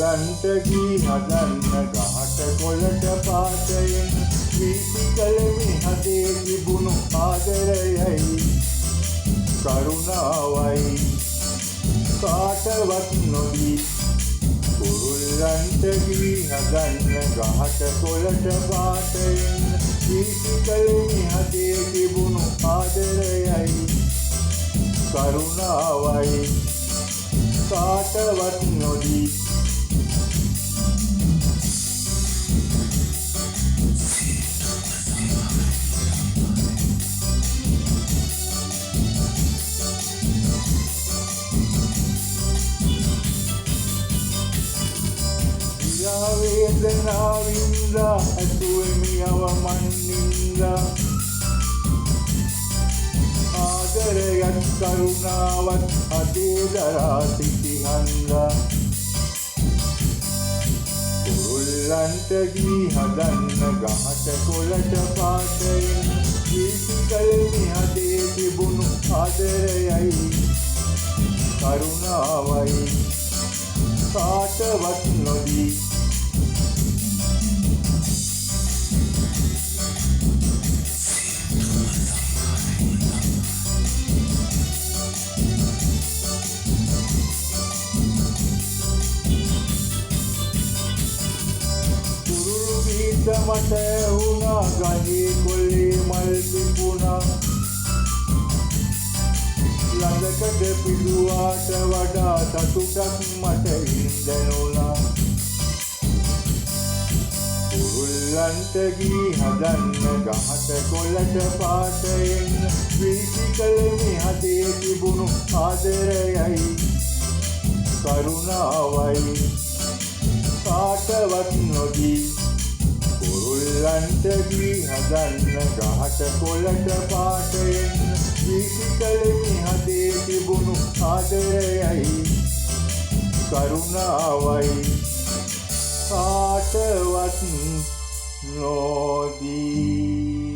කුරුල්ලන්ට ගී හදන්න ගහට කොළට පාටයෙන් වීසි කලමි හදේ තිබුණු ආදරයයි කරුණාවයි කාටවත් නොදී කුරුල්ලන්ට ගී හදන්න ගහට කොළට පාටයෙන් වීසි කලමි හදේ තිබුණු ආදරයයි කරුණාවයි කාටවත් නොදී වේදනාවින්දා ඇතුවෙමියව මන්නින්දා ආදරයත් කරුණාවත් අදේ දරා සිටිහන්දා කුරුල්ලන්ට ගී හදන්න ගහට කොළට පාටයෙන් වීසි කලමි හදේ තිබුණු ආදරයයි කරුණාවයි කාටවත් නොදී මට වුණා ගහේ කොල්ලේ මල් පිපුණා ළඟකට පිළුවාට වඩා සතුටක් මට හින්දැනුණා කුරුල්ලන්ට ගී හදන්න ගහට කොළට පාටයෙන් වීසි කලමි හදේ තිබුණු ආදරයයි කරුණාවයි කාටවත් නොදී කුරුල්ලන්ට ගී හදන්න ගහට කොළට පාටයෙන් වීසි කලමි හදේ තිබුණු ආදරයයි කරුණාවයි කාටවත් නොදී